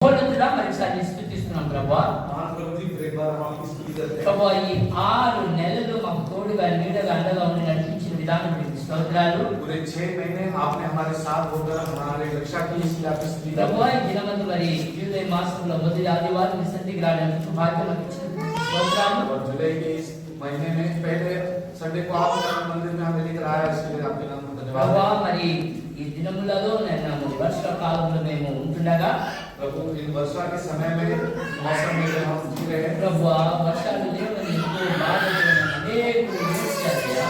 మహోన్నతుడా మరొకసారి స్తుతిస్తున్నాం ప్రభువా. ప్రభువా ఈ 6 నెలలు మాకు తోడుగా నీడగా అండగా ఉండి నడిపించిన విధానం మీకు స్తోత్రాలు. पूरे 6 महीने आपने हमारे साथ होकर हमारे रक्षा की, इसलिए आपकी स्तुति करते ప్రభువా हैं। ఈ దినమందు మరి జూలై మాసంలో మొదటి ఆదివారం మీ సన్నిధికి రావడానికి భాగ్యం మాకు ఇచ్చినందుకు స్తోత్రాలు. और जुलाई के इस महीने में पहले संडे को आप मंदिर में हमें लेकर आया, इसके लिए आपके नाम को ప్రభువా धन्यवाद। మరి ఈ దినములలో నేను వర్షాకాలంలో మేము ఉంటుండగా प्रभु इन वर्षा के समय में मौसम में जब हम जी रहे हैं ప్రభువా వర్షాలు లేవని ఎంతో బాధతో అనేకులు ఏడ్చారయ్యా.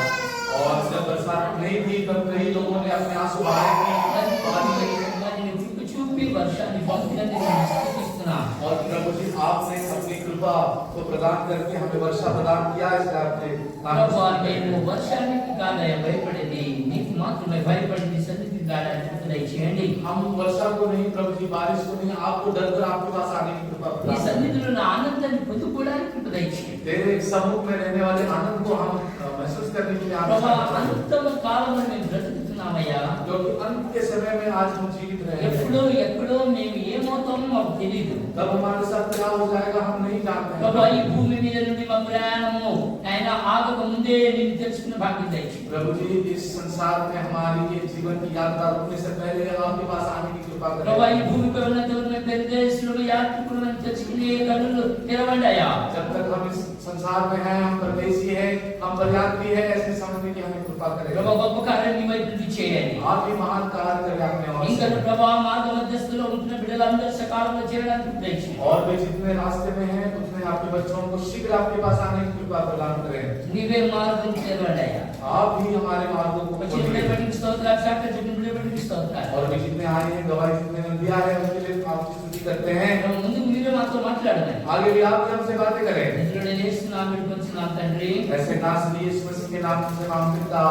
और जब बरसात नहीं थी तब कई लोगों ने अपने आंसू बहाए कि पानी नहीं है। మరి నీ కృప చూపి వర్షాన్ని పంపినందుకు నేను స్తుతిస్తున్నాను. और प्रभु जी आपने अपनी कृपा को प्रदान करके हमें वर्षा प्रदान किया, इसलिए आपके नाम ప్రభువా को మేము వర్షానికి కాదయ్యా భయపడేది, నీకు మాత్రమే భయపడి నీ సన్నిధికి రావడానికి దయచేయండి. हम वर्षा को नहीं प्रभु जी, बारिश को नहीं, आपको डर कर आपके पास आने की कृपा నీ प्रदान సన్నిధిలో నా ఆనందాన్ని పొందుకోవడానికి కృప దయచేయండి. तेरे सम्मुख में रहने वाले आनंद को हम महसूस करने के लिए आप ప్రభువా అంతమ కాలంలో మేము బ్రతుకుతున్నామయ్యా. क्योंकि अंत के समय में आज हम जीवित रहे हैं। ఎప్పుడో ఎక్కడో మేము ఏమవుతామో మాకు తెలియదు. तब हमारे साथ क्या हो जाएगा हम नहीं जानते ప్రభువా ఈ हैं। భూమి మీద నుండి మా ప్రయాణము ఆయన ఆగక ముందే నేను తెలుసుకున్న భాగ్యం దయచేయండి. प्रभु जी इस संसार में हमारी ये जीवन की यात्रा रुकने से पहले आपके पास आने की कृपा ప్రభువా करें। ఈ భూమిపై ఉన్నటువంటి పెద్దదేశంలో యాత్రికులను తెలుసుకునే కన్నులు తెరవండియా. जब तक हम इस संसार में हैं, हम परदेशी हैं, हम परयात्री हैं, ऐसे समझने की हमें कृपा करें। ప్రభువా గొప్ప కార్యం నీ వైపు నుంచి చేయండి. आप ही महान कार्य करें अपने ओर ఇంకా से। ప్రభావ మార్గ మధ్యస్థులో ఉంటున్న బిడ్డలందరూ సకాలంలో చేరడానికి దయచేయండి. और भी जितने रास्ते में हैं उतने आपके बच्चों को शीघ्र आपके पास आने की कृपा प्रदान करें। నీవే మార్గం తెరవండియా. आप ही हमारे मार्गों को వచ్చిన खोलें। బిడ్డలకి స్తోత్రాలు, సాక్షాత్ చెప్పిన బిడ్డలకి స్తోత్రాలు. और भी जितने आए हैं, गवाही जितने ने दिया है, उनके लिए आपकी स्तुति करते हैं। ముందుకు మీరే మాతో మాట్లాడండి. आगे भी आप हमसे बातें करें। ఇందులో నేను యేసునామములో వేడుకొంచున్నాను తండ్రి. ऐसे नाम से यीशु मसीह के नाम से मांगता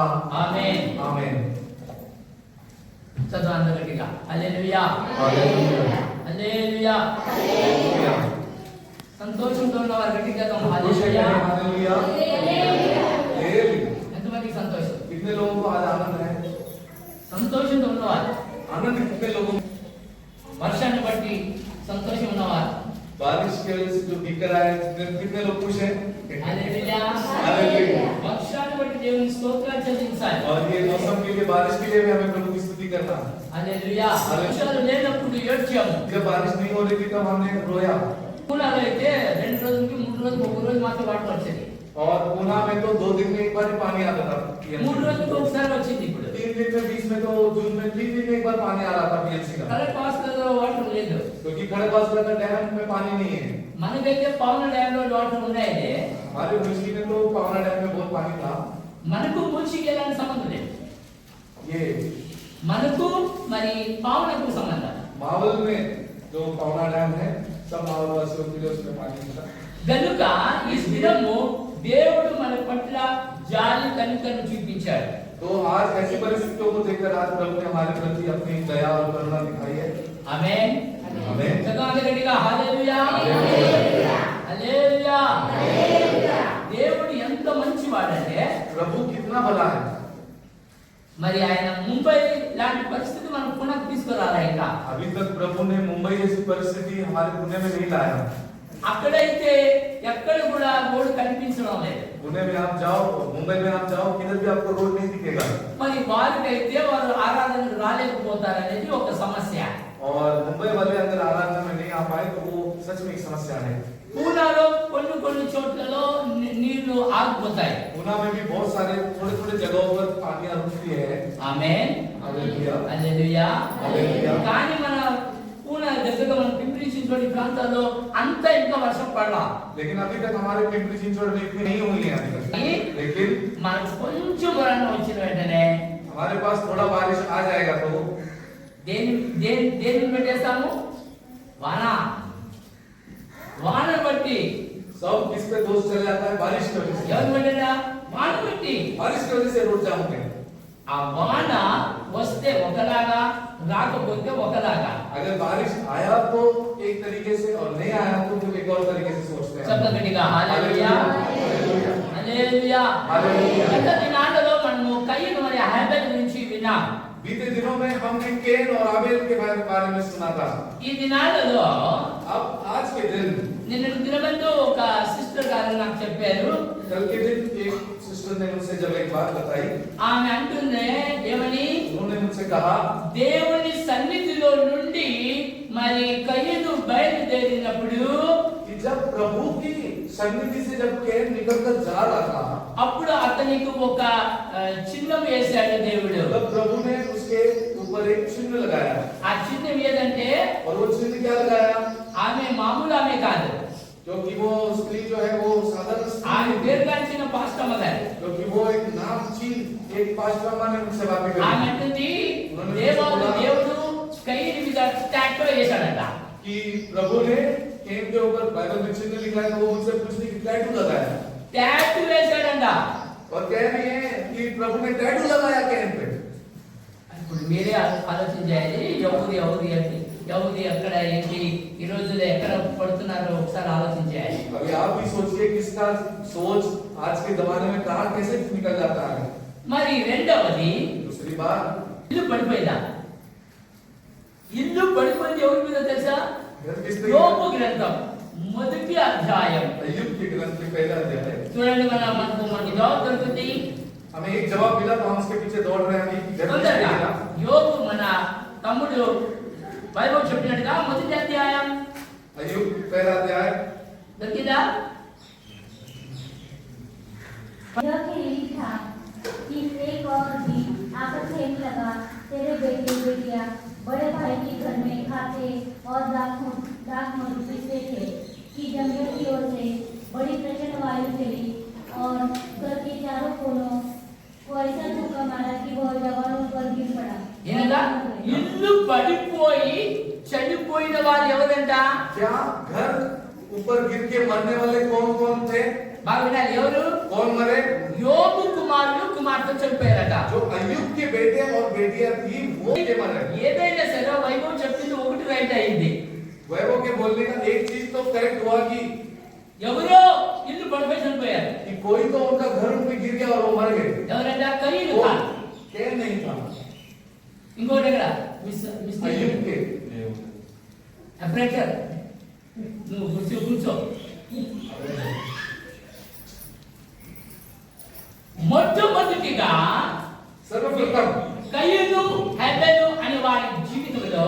ఆమేన్. आमीन। చదువు అందరూ గట్టిగా. హల్లెలూయా. Hallelujah hallelujah. हालेलुया। సంతోషంతో ఉన్న వారు గట్టిగా खुश है హల్లెలూయా. Hallelujah hallelujah. ఎంతమందికి సంతోషం? कितने लोगों को आज आनंद है? సంతోషంతో ఉన్నవారు, आनंद कितने लोगों को? వర్షాన్ని బట్టి సంతోషం ఉన్నవారు बारिश की वजह से जो दिक्कत आए, कितने लोग खुश हैं? హల్లెలూయా. हालेलुया। వర్షాన్ని బట్టి దేవునికి స్తోత్రాలు చెల్లించాలి. और ये मौसम के लिए, बारिश के लिए भी हमें प्रभु की स्तुति करना। హల్లెలూయా. వర్షాలు లేనప్పుడు ఏడ్చాము. जब बारिश नहीं हो रही थी तब हमने रोया। పూనాలో అయితే 2 రోజులకి 3 రోజులకి ఒక రోజు మాత్రం వాటర్ వచ్చేది. और पूना में तो 2 दिन में एक बार ही पानी आता था। 3 రోజులకి ఒకసారి వచ్చింది. ఇప్పుడు 3 दिन में, बीच में तो जून में 3 दिन में एक बार पानी आ रहा था पीएमसी का। కరెక్ట్ పాస్లో వాటర్ లేదు. क्योंकि खड़गवासला का डैम में पानी नहीं है। మనకైతే పవన డ్యామ్ లో వాటర్ ఉన్నాయండి. हमारे मुंशी में तो पावना डैम में बहुत पानी था। మనకు మూసికి ఎలాంటి సంబంధం లేదు. ये మనకు మరి పావనకు సంబంధం. मावल में जो पावना डैम है, सब मावल वासियों के लिए उसमें पानी था। గనుక ఈ దినము దేవుడు మన పట్ల జాలి కనికరము చూపించాడు. तो आज ऐसी परिस्थितियों को देखकर आज प्रभु ने हमारे प्रति अपनी दया और करुणा दिखाई है। ఆమేన్. आमीन। చదవండి గట్టిగా. హల్లెలూయా. हालेलुया। హల్లెలూయా. దేవుడు ఎంత మంచివాడంటే प्रभु कितना भला है। మరి ఆయన ముంబై లాంటి పరిస్థితి మనం పునః తీసుకురాలా. ఇంకా अभी तक प्रभु ने मुंबई जैसी परिस्थिति हमारे पुणे में नहीं लाया। అక్కడైతే ఎక్కడ కూడా రోడ్డు కనిపించడం లేదు. पुणे में आप जाओ, मुंबई में आप जाओ, किधर भी आपको रोड नहीं दिखेगा। మరి వారికైతే వారు ఆరాధనకు రాలేకపోతారనేది ఒక సమస్య. और मुंबई वाले अगर आराधना में नहीं आ पाए तो वो सच में एक समस्या है। పూనాలో కొన్ని చోట్లలో నీళ్లు ఆగిపోతాయి. पूना में भी बहुत सारे थोड़े जगहों पर पानी रुकती है। ఆమేన్. Hallelujah hallelujah. हालेलुया। కానీ మన పూనా దగ్గరగా మన పింప్రి చించోడి ప్రాంతాల్లో అంత ఇంకా వర్షం పడలా. लेकिन अभी तक हमारे पिंपरी चिंचवड़ में इतनी नहीं हुई है अभी तक। लेकिन మనకు కొంచెం వరణ వచ్చిన వెంటనే हमारे पास थोड़ा बारिश आ जाएगा तो దేని పెట్టేస్తాము? వాన బట్టి. सब किस पे दोष चला जाता है? बारिश की वजह से। ఎవరు పెట్టారా? వాన బట్టి. बारिश की वजह से रुक जाओगे। ఆ వాన వస్తే ఒకలాగా, రాకపోతే ఒకలాగా. अगर बारिश आया तो एक तरीके से और नहीं आया तो फिर एक और तरीके से सोचते हैं। చెప్పగట్టిగా హల్లెలూయా. Hallelujah hallelujah. हालेलुया। గత దినాలలో మనము కయీను మరియు హేబెల్ గురించి విన్నాం. बीते दिनों में हमने केन और आबेल के बारे में सुना था। ఈ దినాలలో ఒకసారి నాకు చెప్పారు. कल के दिन एक सिस्टर ने मुझसे जब एक बात बताई, ఆమె అంటుంది ఏమని, उन्होंने मुझसे कहा దేవుని సన్నిధిలో నుండి మరి కయ్యను బయలుదేరినప్పుడు कि जब प्रभु की सन्निधि से जब कैन निकलकर जा रहा था, అప్పుడు అతనికి ఒక చిహ్నం వేశాడు దేవుడు. तब प्रभु ने उसके ऊपर एक चिन्ह लगाया. ఆ చిహ్నం ఏదంటే और वो चिन्ह क्या लगाया? ఆమె మామూలు ఆమె కాదు, क्योंकि वो स्त्री जो है वो साधारण स्त्री ఆమె नहीं थी. పేరుగాంచిన పాస్టమ్మ గారు. क्योंकि वो एक नाम चीन एक पास्टरमा ने मुझसे बातें ఆమె करी అంటుంది దేవుడు కయ్యని మీద స్టాట్యూ వేశాడట. कि प्रभु ने कैन के ऊपर बाइबल में चिन्ह लिखा है, तो वो मुझसे पूछने की टैटू लगाया. స్టాట్యూ వేశాడంట. और कह रही है कि प्रभु ने टैटू लगाया कैन पे. ఇప్పుడు మీరే ఆలోచించాలి, యహూది అంటే యహూది ఎక్కడ ఏంటి ఈ రోజుల్లో ఎక్కడ పడుతున్నారో ఒకసారి ఆలోచించాలి. अभी आप भी सोचिए किसका सोच आज के जमाने में कहां कैसे निकल जाता है. మరి రెండవది, दूसरी बात, ఇల్లు పడిపోయిందా? ఇల్లు పడిపోయింది ఎవరి మీద తెలుసా? घर किसने? యోబు గ్రంథం మొదటి అధ్యాయం. अय्यूब के ग्रंथ में पहला अध्याय. చూడండి, మనకి జవాబు దొరుకుతుంది. हमें एक जवाब मिला तो हम उसके पीछे दौड़ रहे हैं. अभी घर किसने తొందరగా मिला? యోబు మన తమ్ముడు బైబిల్ చెప్పినట్టుగా మొదటి అధ్యాయం अय्यूब पहला अध्याय. దొరికిందా? यह यही था कि एक और भी आकर कहने लगा, तेरे बेटे बेटियां बड़े भाई के घर में खाते और दाख मधु पीते थे कि जंगल की ओर से बड़ी प्रचंड वायु चली और घर के चारों कोनों को ऐसा धक्का मारा कि वह जवानों पर गिर पड़ा. ఏనగా ఇల్లు పడిపోయి చనిపోయిన వారు ఎవరంట? क्या घर ऊपर गिर के मरने वाले कौन कौन थे? బాగా వినాలి, ఎవరు? कौन मरे? యోబు కుమారులు కుమార్తె చనిపోయారట. जो अय्यूब के बेटे और बेटियां थी वो के मरे. ఏదైనా సరే వైభవ్ చెప్పింది ఒకటి రైట్ అయింది. वैभव के बोलने का एक चीज तो करेक्ट हुआ कि ఎవరో ఇల్లు పడిపోయి చనిపోయారు. कोई तो उनका घर उन पे गिर गया और वो मर गए. ఎవరంట? కయ్యను वो కాదు. कैन नहीं था, ఇంకోటి ఎక్కడ? अय्यूब के. అప్రేటర్ నువ్వు కూర్చో. మొట్టమొదటిగా सर्वप्रथम కయ్యను హెబెలు అనే వారి జీవితంలో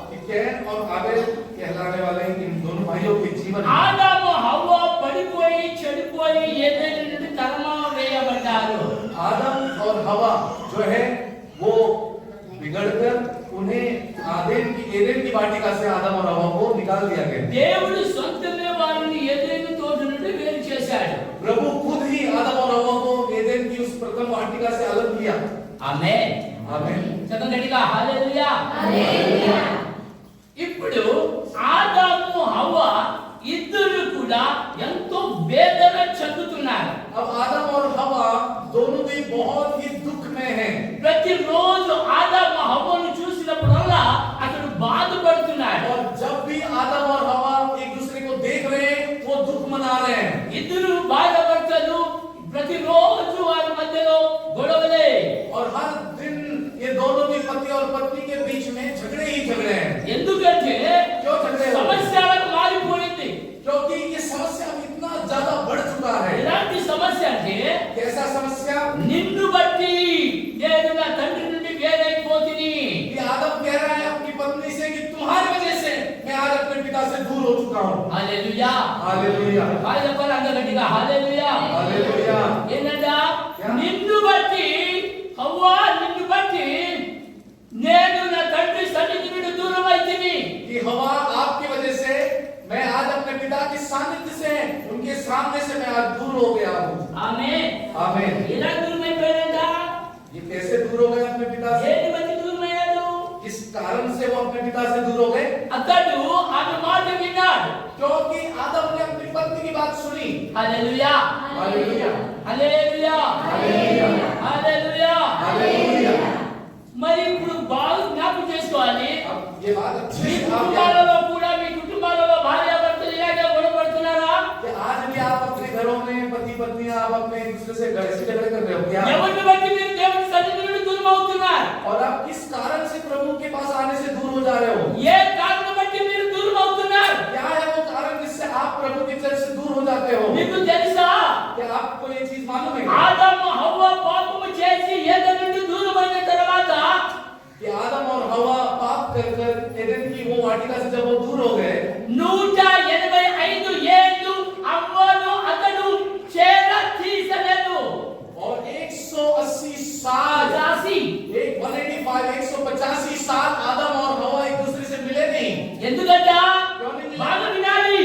कि कैन और आबेल कहलाने वाले इन दोनों भाइयों के जीवन में ఆదాము హవ్వ పడిపోయి చెడిపోయి ఏదైనా నుండి తరమా వేయబడ్డారు. आदम और हवा जो है वो बिगड़कर उन्हें एदेन की वाटिका से आदम और हवा को निकाल दिया गया. దేవుడు సొంతమే వారిని ఏదైనా తోట నుండి వేరు చేశాడు. प्रभु खुद ही आदम और हवा को एदेन की उस प्रथम वाटिका से अलग किया. ఆమేన్. आमीन. చదవండి గట్టిగా, హల్లెలూయా. హల్లెలూయా. ఇప్పుడు ఆదాము హవ్వ ఇద్దరు కూడా ఎంతో వేదన చెందుతున్నారు. अब आदम और हवा दोनों भी बहुत ही दुख में हैं. ప్రతిరోజు ఆదాము హవ్వను చూసినప్పుడల్లా అతడు బాధపడుతున్నాడు. और जब भी आदम और हवा एक दूसरे को देख रहे हैं वो दुख मना रहे हैं. ఇద్దరు బాధపడతారు. ప్రతిరోజు వారి మధ్యలో గొడవలే. और हर दिन ये दोनों भी पति और पत्नी के बीच में झगड़े ही झगड़े हैं. ఎందుకంటే क्यों झगड़े हो? సమస్యలకు మారిపోయింది. क्योंकि ये समस्या अब इतना ज्यादा बढ़ चुका है. ఎలాంటి సమస్య అంటే, कैसा समस्या? నిన్ను బట్టి నేను నా తండ్రి నుండి వేరైపోతిని. कि आदम कह रहा है अपनी पत्नी से कि तुम्हारी वजह से मैं आज अपने पिता से दूर हो चुका हूँ. హల్లెలూయా. हालेलुया. బాగా చెప్పాలి అందరూ గట్టిగా, హల్లెలూయా. हालेलुया. ఏంటంట? యా. నిన్ను బట్టి హవ్వా, నిన్ను బట్టి నేను నా తండ్రి సన్నిధి నుండి దూరం అయితిని. कि हवा आपकी वजह से मैं आज अपने पिता के सानिध्य से उनके सामने से मैं आज दूर हो गया हूँ. ఆమేన్. आमीन. ఎలా దూరం అయిపోయాడంట? ये कैसे दूर हो गए अपने पिता से? దేని బట్టి దూరం అయ్యాడు? इस कारण से वो अपने पिता से दूर हो गए అతడు ఆమె మాట విన్నాడు. क्योंकि आदम ने अपनी पत्नी की बात सुनी. హల్లెలూయా. Hallelujah. Hallelujah. Hallelujah. Hallelujah. Hallelujah. మరి ఇప్పుడు బాగా జ్ఞాపకం చేసుకోవాలి. अब ये बात अच्छी మీ है. आप కుటుంబాలలో కూడా, మీ కుటుంబాలలో భార్యాభర్తలు ఇలాగే గొడవపడుతున్నారా? कि आज भी आप अपने घरों में पति पत्नियां आप अपने एक दूसरे से ऐसे झगड़े कर रहे हो क्या? ఎవరిని బట్టి మీరు దేవుని సన్నిధి నుండి దూరం అవుతున్నారు? और आप किस कारण से प्रभु के पास आने से दूर हो जा रहे हो? ఏ కారణం బట్టి మీరు దూరం అవుతున్నారు? क्या है वो कारण जिससे आप प्रभु की तरफ से दूर हो जाते हो? మీకు తెలుసు वाटिका से जब वो दूर हो गए 185 ఏళ్ళు అవ్వను అతడు చేర తీసలేదు और 180 साल 185 साल आदम और हवा एक दूसरे से मिले नहीं। ఎందుకంట బాగా వినాలి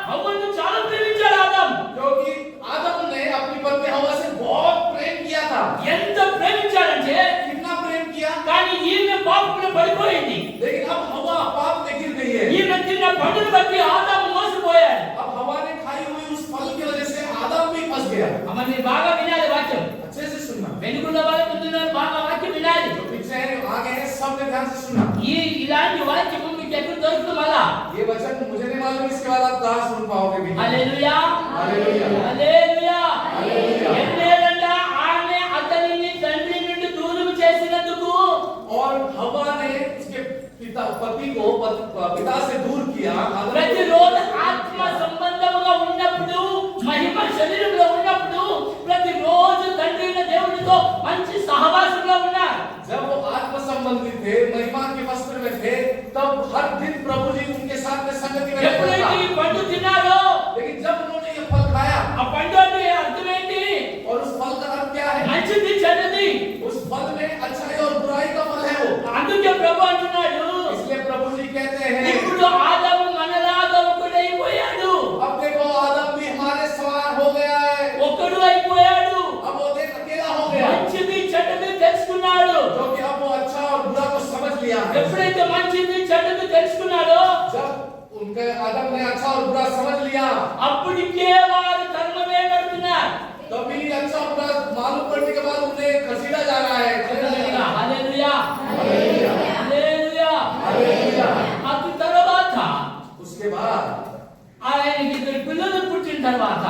హవ్వను చాలా ప్రేమించాడు ఆదం क्योंकि आदम ने अपनी पत्नी हवा से बहुत प्रेम किया था। ఎంత ప్రేమించాడంటే कितना प्रेम किया, కానీ ఈమె పాపంలో పడిపోయింది लेकिन अब हवा पाप में गिर गई है। ఈమె తిన్న పండును బట్టి ఆదం మోసపోయాడు अब हवा ने खाई हुई उस फल की वजह से आदम भी फंस गया। అమ్మ మీరు బాగా వినాలి వాక్యం अच्छे से सुनना, వెనుకున్న వాళ్ళు ముందున్నారు బాగా వాక్యం వినాలి जो पीछे है आगे है सबने ध्यान से सुनना। ఇలాంటి వాక్యం మీకు ఎక్కడ దొరుకుతుంది మళ్ళా ये वचन मुझे नहीं मालूम इसके बाद आप कहाँ सुन पाओगे भी। హల్లెలూయా हालेलुया హల్లెలూయా हालेलुया। ఎందుకంటే ఆమె అతనిని తండ్రి నుండి దూరం చేసినందుకు और हवा ने उसके पति को पिता से दूर किया। ప్రతిరోజు ఆత్మ సంబంధముగా ఉన్నప్పుడు మహిమ శరీరంలో ఉన్నప్పుడు ప్రతిరోజు తండ్రి అయిన దేవునితో మంచి సహవాసంలో ఉన్నారు जब वो आत्म संबंधी थे, महिमा के वस्त्र में थे, तब हर दिन प्रभु जी उनके साथ में संगति में रहते ఎప్పుడైతే ఈ పండు తిన్నారో लेकिन जब उन्होंने ये फल खाया, ఆ పండు అంటే అర్థం ఏంటి और उस फल का अर्थ क्या है? మంచిది చెడ్డది उस फल में अच्छाई और बुराई का फल है वो। అందుకే ప్రభు అంటున్నాడు इसलिए प्रभु जी कहते हैं ఇప్పుడు ఆదాము మనలాగా ఒకడైపోయాడు अब देखो आदम भी हमारे समान हो गया है। ఒకడు అయిపోయాడు अब वो देख अकेला हो गया, మంచిది చెడ్డది తెలుసుకున్నాడు क्योंकि अब वो अच्छा और बुरा को समझ लिया है। ఎప్పుడైతే మంచిది చెడ్డది తెలుసుకున్నాడో जब उनके आदम ने अच्छा और बुरा समझ लिया, అప్పటికే వారు ధర్మమే నడుతున్నారు तभी अच्छा और बुरा मालूम पड़ने के बाद उन्हें खसीड़ा जा रहा है। హల్లెలూయా హల్లెలూయా हालेलुया హల్లెలూయా हालेलुया। అటు తర్వాత उसके बाद ఆయనకి ఇద్దరు పిల్లలు పుట్టిన తర్వాత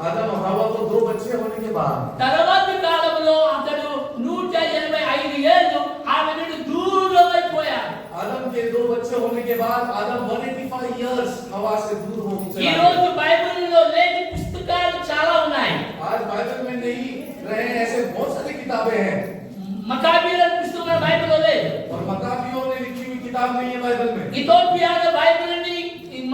आदम और हवा को 2 बच्चे होने के बाद తర్వాతి కాలంలో అతడు 185 ఏళ్ళు ఆమె నుండి దూరం అయిపోయాడు आदम के 2 बच्चे होने के बाद आदम 185 इयर्स हवा से दूर हो ఈ चला రోజు బైబిల్లో లేని పుస్తకాలు చాలా ఉన్నాయి आज बाइबल में नहीं रहे ऐसे बहुत सारी किताबें हैं, మకాబీల పుస్తకం బైబిల్లో లేదు और मकाबियों ने लिखी हुई किताब नहीं है बाइबल में। ఇథియోపియాలో బైబిల్ ఉంది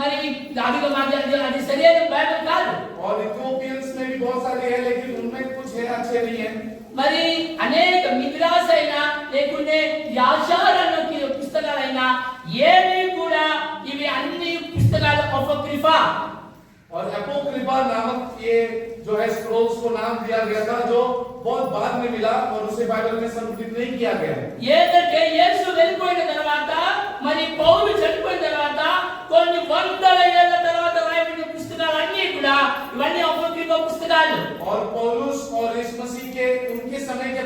మరి దానిలో మాట్లాడితే అది సరైన బైబిల్ కాదు और इथियोपियंस में भी बहुत सारे हैं, लेकिन उनमें कुछ है अच्छे नहीं है। మరి అనేక మిద్రాస్ అయినా లేకుంటే యాషారన్న పుస్తకాలైనా ఏవి కూడా ఇవి అన్ని పుస్తకాలు అపోక్రిఫా और एपोक्रिफा नामक ये जो है स्क्रोल्स को नाम दिया गया था, जो बहुत बाद में मिला और उसे बाइबल में संकलित नहीं किया गया। ఏదంటే యేసు వెళ్ళిపోయిన తర్వాత మరి పౌలు చనిపోయిన తర్వాత కొన్ని వందల ఏళ్ల తర్వాత రాయబడిన పుస్తకాలన్నీ కూడా ఇవన్నీ అపోక్రిఫా పుస్తకాలు और पौलुस और यीशु मसीह के उनके समय के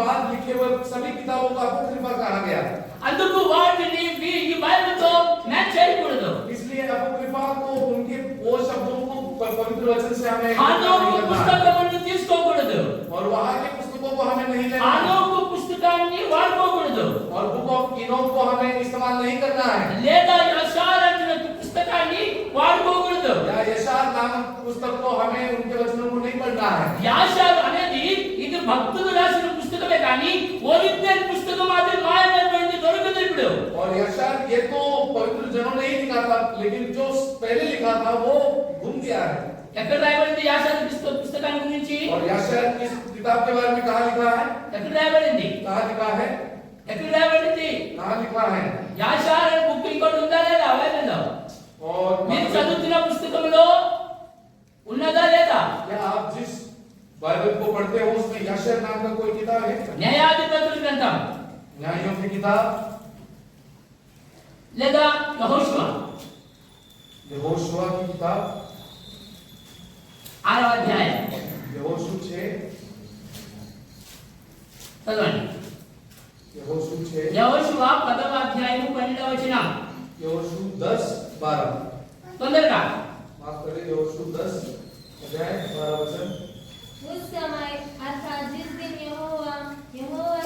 बाद लिखे हुए सभी किताबों को अपोक्रिफा कहा गया। అందుకు వాటిని ఈ బైబిల్తో మ్యాచ్ చేయకూడదు इसलिए अपोक्रिफा को उनके वो शब्दों को पवित्र वचन से हमें హానోకు नहीं करना है। పుస్తకమును తీసుకోకూడదు और वहां के पुस्तकों को हमें नहीं लेना है। హానోకు పుస్తకాన్ని వాడుకోకూడదు और बुक ऑफ इनोक को हमें इस्तेमाल नहीं करना है। లేదా యెషాయా అనే పుస్తకాన్ని వాడుకోకూడదు या यशायाह नामक पुस्तक को हमें उनके वचनों को नहीं पढ़ना है। యాషాయా అనేది ఇది భక్తులు రాసిన పుస్తకమే కానీ ఒరిజినల్ పుస్తకం అది మాయమైపోయింది దొరకదు ఇప్పుడు और यशायाह ये तो पवित्र जनों ने ही लिखा था, लेकिन जो पहले लिखा था वो गुम गया है। ఎక్కడ రాయబడింది యాషాయా పుస్తకాన్ని గురించి और यशायाह इस किताब के बारे में कहाँ लिखा है? ఎక్కడ రాయబడింది कहाँ लिखा है? ఎక్కడ రాయబడింది कहाँ लिखा है? యాషాయా బుక్ ఇంకోటి ఉందా లేదా బైబిల్లో और మీరు చదువుతున్న పుస్తకంలో ఉన్నదా లేదా क्या आप जिस बाइबल को पढ़ते हो उसमें यशायाह नाम का कोई किताब है? న్యాయాధిపతుల గ్రంథం न्यायों की किताब, లేదా యెహోషువ यहोशुआ की किताब, 6వ అధ్యాయం यहोशू 6, చదవండి यहोशू 6, యెహోషువ 10వ అధ్యాయం 12వ వచనం यहोशू 10, 12। తొందరగా माफ करें, यहोशू 10 अध्याय 12 वचन। उस समय अर्थात जिस दिन यहोवा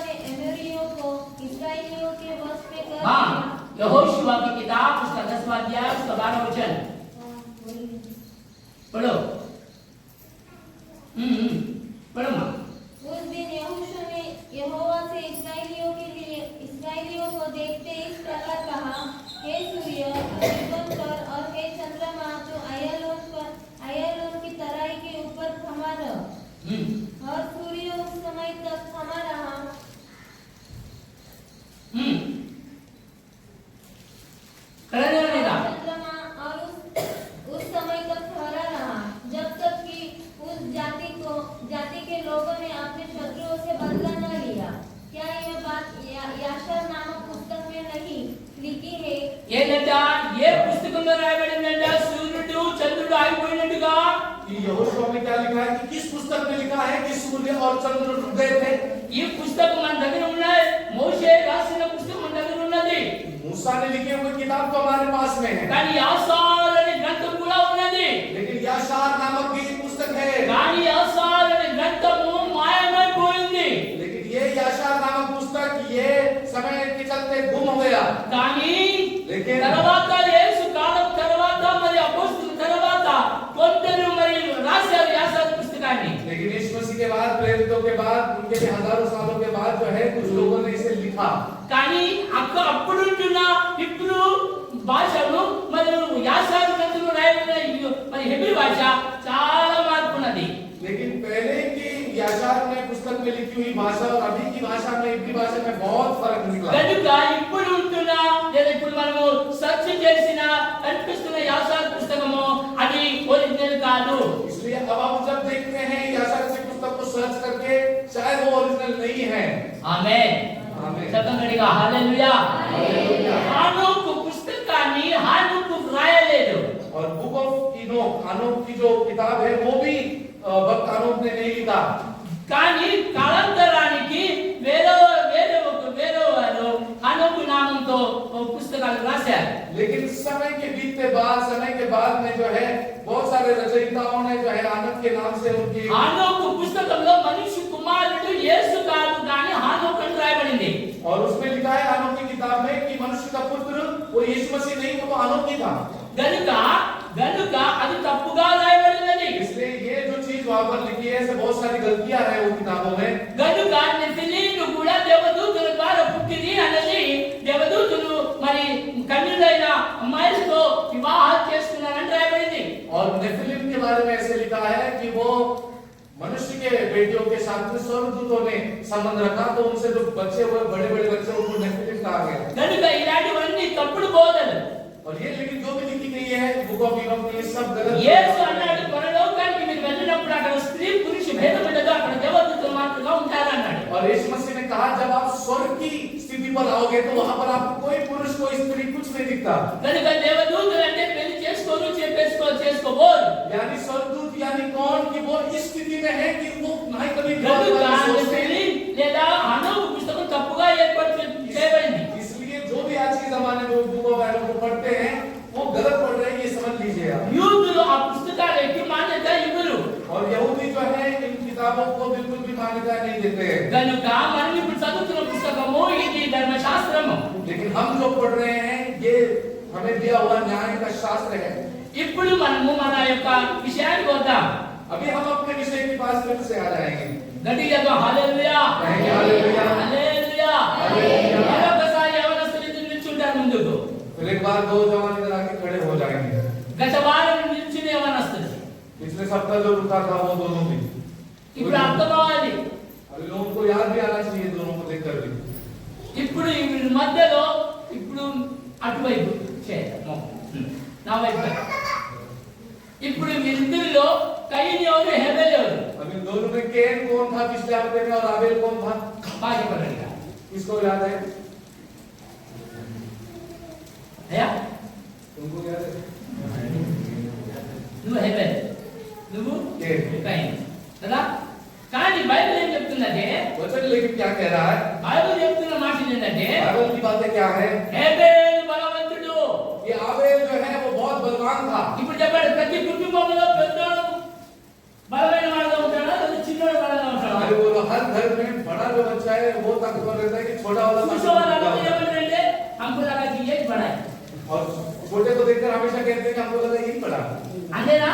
ने एमोरियों को इस्राएलियों के वश में कर हाँ दिया। यहोशुआ की किताब उसका 10वां अध्याय उसका 12वां वचन पढ़ो पढ़ो माँ। उस दिन यहोशू ने यहोवा से इस्राएलियों को देखते इस प्रकार कहा, मिला है कि किस पुस्तक में लिखा है कि सूर्य और चंद्र डूब गए थे। ఈ పుస్తకం మన దగ్గర ఉన్నాయి. మోషే రాసిన పుస్తకం మన దగ్గర ఉన్నది. मूसा ने लिखे हुए किताब तो हमारे पास में है, కానీ యాషార్ అనే గ్రంథం కూడా ఉన్నది. लेकिन याशार नामक भी एक पुस्तक है। కానీ యాషార్ అనే గ్రంథము మాయమైపోయింది. लेकिन ये याशार नामक पुस्तक ये समय के चलते गुम हो गया। కానీ लेकिन తర్వాత యేసు కాలం తర్వాత మరి అపోస్తలుల తర్వాత కొందరు మరి రాశారు యాషార్ పుస్తకాన్ని. लेकिन यीशु मसीह के बाद, प्रेरितों के बाद, उनके भी हजारों सालों के बाद जो है कुछ लोगों ने इसे लिखा। కానీ అప్పుడున్న ఇప్పుడు భాషను మరియు యాషారు గ్రంథంలో రాయబడిన మరి హెబ్రీ భాష చాలా మార్పున్నది. लेकिन पहले की याशार में पुस्तक में लिखी हुई भाषा और अभी की भाषा में, इब्री भाषा में बहुत फर्क निकला। కనుక ఇప్పుడు ఉంటున్న లేదా ఇప్పుడు మనము సెర్చ్ చేసిన కనిపిస్తున్న యాషారు పుస్తకము అది ఒరిజినల్ కాదు. इसलिए अब हम जब देखते हैं याशार की पुस्तक को सर्च करके शायद वो ओरिजिनल नहीं है। ఆమేన్. आमीन। శబ్దం గట్టిగా హల్లెలూయా. हालेलुया। హానోకు పుస్తకాన్ని హానోకు రాయలేదు. और बुक ऑफ इनोक, हनोक की जो किताब है वो भी भक्त हनोक ने नहीं लिखा। కానీ కాలాంతరానికి వేరే వారు హానోకు నామంతో పుస్తకాలు రాశారు. लेकिन समय के बीतते बाद, समय के बाद में जो है बहुत सारे रचयिताओं ने जो है हनोक के नाम से उनकी, హానోకు పుస్తకంలో మనిషి కుమారుడు యేసు కాదు కానీ హానోకు అని రాయబడింది. और उसमें लिखा है हनोक की किताब में कि मनुष्य का पुत्र वो यीशु मसीह नहीं, वो तो हनोक ही था। గనుక అది తప్పుగా రాయబడినది. इसलिए ये जो चीज वहां पर लिखी है, ऐसे बहुत सारी गलतियां हैं वो किताबों में। గనుక నెఫిలీలు కూడా దేవదూతుల ద్వారా పుట్టింది అన్నది దేవదూతులు మరి కన్యలైన అమ్మాయిలతో వివాహం చేసుకున్నారని రాయబడింది. और नेफिलिम के बारे में ऐसे लिखा है कि वो मनुष्य के बेटियों के साथ में स्वर्गदूतों ने संबंध रखा, तो उनसे जो बच्चे हुए, बड़े बड़े बच्चे, उनको नेफिलिम कहा गया। గనుక ఇలాంటివన్నీ తప్పుడు బోధలు. और ये लेकिन जो भी लिखी गई है बुक ऑफ इनोक में, ये सब गलत యేసు అన్నాడు పరలోకానికి మీరు వెళ్ళినప్పుడు అక్కడ స్త్రీ పురుష భేదం ఉండదు, అక్కడ దేవదూతలు మాత్రమే ఉంటారన్నాడు. और यीशु मसीह ने कहा जब आप स्वर्ग की स्थिति पर आओगे तो वहां पर आपको कोई पुरुष, कोई स्त्री कुछ नहीं दिखता। కనుక దేవదూతలు అంటే పెళ్లి చేసుకోరు, చేసుకోబోరు. यानी स्वर्गदूत यानी कौन कि वो इस स्थिति में है कि वो नहीं कभी గనుక నెఫిలీం లేదా హానోకు పుస్తకం తప్పుగా ఏర్పాటు చేయబడింది. इसलिए जो भी आज के जमाने में बुक ऑफ इनोक को पढ़ते हैं वो गलत पढ़ रहे हैं, ये समझ लीजिए आप। యూదులు ఆ పుస్తకాలకి మాన్యత ఇవ్వరు. और यहूदी जो है इन किताबों को बिल्कुल भी मान्यता नहीं देते हैं। కనుక మనం ఇప్పుడు చదువుతున్న పుస్తకము ఇది ధర్మశాస్త్రము. लेकिन हम जो पढ़ रहे हैं ये हमें दिया हुआ न्याय का शास्त्र है। ఇప్పుడు మనము మన యొక్క విషయానికి వద్దాం. अभी हम अपने विषय की बात फिर से आ जाएंगे। గట్టిగా హల్లెలూయా. हालेलुया। హల్లెలూయా. హల్లెలూయా. మరొకసారి యవనస్తులు నిల్చుంటారు ముందుకు. फिर एक बार दो जवान इधर आके खड़े हो जाएंगे। గత వారం నిల్చునే యవనస్తులు पिछले सप्ताह जो रुका था वो दोनों भी, ఇప్పుడు అర్థమవ్వాలి. अभी लोगों को याद भी आना चाहिए दोनों को देखकर भी। ఇప్పుడు ఈ మధ్యలో ఇప్పుడు అటువైపు చేద్దాం, నా వైపు. ఇప్పుడు వీరిద్దరిలో కయీను ఎవరు, హేబెల్ ఎవరు? अभी दोनों में कैन कौन था पिछले हफ्ते में और आबेल कौन था? బాగా చెప్పండి. किसको याद है? అయ్యా तुमको याद है? నువ్వు హేబెల్, నువ్వు कैन। కయీను కదా. కానీ బైబిల్ ఏం చెప్తుందంటే, वचन लेकिन क्या कह रहा है? బైబిల్ చెప్తున్న మాట ఏంటంటే बाइबल की बातें क्या है? హేబెల్ బలవంతుడు. ये आबेल जो है वो बहुत बलवान था। ఇప్పుడు చెప్పండి, ప్రతి కుటుంబంలో పెద్దోడు బలమైన వాడుగా ఉంటాడా లేదా చిన్నోడు బలంగా ఉంటాడా? अरे बोलो हर घर में बड़ा जो बच्चा है वो ताकतवर रहता है कि छोटा वाला చూసేవాళ్ళు ताकतवर అందరూ रहता है? ఏమంటారంటే हमको लगा कि ये बड़ा है. और छोटे को देखकर हमेशा कहते हैं कि हमको लगा ये बड़ा। అంతేనా?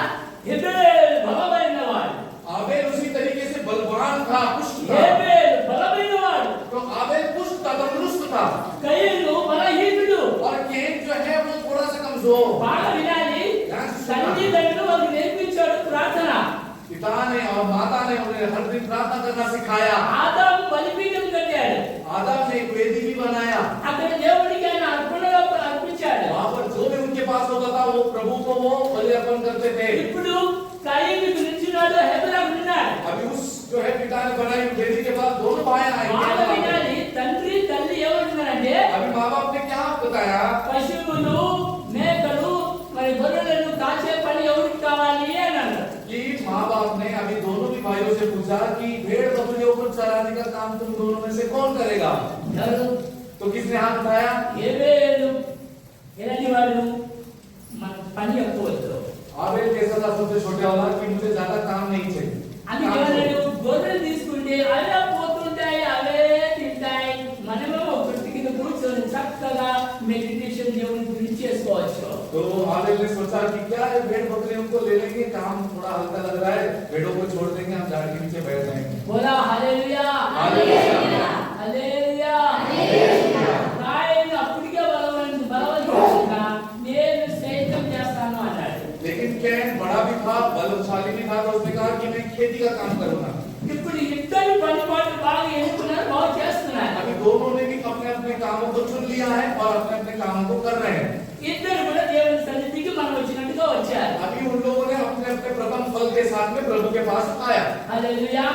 హేబెల్ బలమైన వాడు. आबेल उसी तरीके से बलवान था, पुष्ट था। హేబెల్ బలమైన వాడు. तो आबेल पुष्ट था, तंदुरुस्त था। కయీను బలహీనుడు. और कैन जो है वो थोड़ा सा कमजोर। బాగా వినాలి. తల్లిదండ్రులు వాళ్ళకి నేర్పించాడు ప్రార్థన. पिता ने और माता ने उन्हें हर दिन प्रार्थना करना सिखाया। ఆదాము బలిపీఠం కట్టాడు. आदम ने एक वेदी भी बनाया। అక్కడ దేవుడికి ఆయన అర్పణలు అర్పించాడు. वहां पर जो भी उनके पास होता था वो प्रभु को वो बलि अर्पण करते थे। ఇప్పుడు కయీను నిలిచినాడు, హేబెల్ ఉన్నాడు. अभी उस जो है पिता ने बनाई वेदी के बाद दोनों भाई బాగా आए। వినాలి. తండ్రి తల్లి ఏమంటున్నారంటే, अभी माँ बाप ने क्या बताया? పశువులు మేకలు మరి గొర్రెలను కాచే పని ఎవరికి కావాలి అని అన్నారు. कि माँ माँ बाप ने अभी दोनों भी भाइयों से पूछा कि भेड़ बकरियों को चराने का काम तुम दोनों में से कौन करेगा? ఎవరు? तो किसने हाथ उठाया? ఏబేలు. ఎలాంటి వాడు? మన పని ఎక్కువ వద్దు. आबेल कैसा था सबसे छोटे वाला कि मुझे ज्यादा काम नहीं चाहिए। అందుకని గొర్రెలు తీసుకుంటే అవే పోతుంటాయి, అవే తింటాయి. మనమేమో ఒకటి కింద కూర్చొని చక్కగా మెడిటేషన్ దేవుని గురించి చేసుకోవచ్చు. तो आबेल ने सोचा कि क्या ये भेड़ बकरियों को ले लेंगे, काम थोड़ा हल्का लग रहा है, भेड़ों को छोड़ देंगे, हम झाड़ के नीचे बैठ जाएंगे। बोला हालेलुया, हालेलुया, हालेलुया, हालेलुया। ఆయన అప్పటికే బలవంతుడుగా నేను సేద్యం చేస్తాను అన్నాడు. लेकिन कैन बड़ा भी था, बलशाली भी था, तो उसने कहा कि मैं खेती का काम करूंगा। ఇప్పుడు ఇద్దరు పని పాటు బాగా ఎన్నుకున్నారు, బాగా చేస్తున్నారు. अभी दोनों ने भी अपने अपने कामों को चुन लिया है और अपने अपने कामों को कर रहे हैं। ఇద్దరు కూడా దేవుని సన్నిధికి మనం వచ్చినట్టుగా వచ్చారు. अभी उन लोगों ने अपने अपने प्रथम फल के साथ में प्रभु के पास आया। హల్లెలూయా,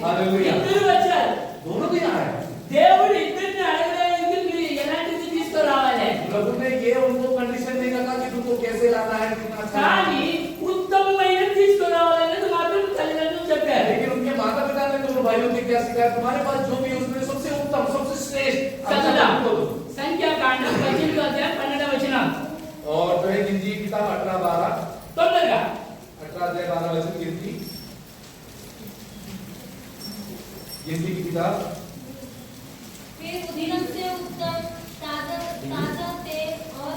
हालेलुया। ఇద్దరు వచ్చారు. दोनों भी आए। దేవుడు ఇద్దరిని అడగడానికి మీరు ఎలాంటిది తీసుకురావాలి. प्रभु ने ये उनको कंडीशन नहीं रखा कि तुमको कैसे लाना है, कितना अच्छा। కానీ ఉత్తమమైన తీసుకురావాలనేది మాత్రం తల్లిదండ్రులు చెప్పారు. लेकिन उनके माता पिता ने दोनों भाइयों से क्या सिखाया? तुम्हारे पास जो भी उसमें सबसे उत्तम, सबसे श्रेष्ठ अच्छा चलो। तुमको दो। సంఖ్యాకాండం 18వ అధ్యాయం 12వ వచనం. और जो है गिनती की किताब 18-12, తొందరగా 18-12 वचन गिनती की किताब। फिर उदिनम से उत्तम ताजा ताजा तेल और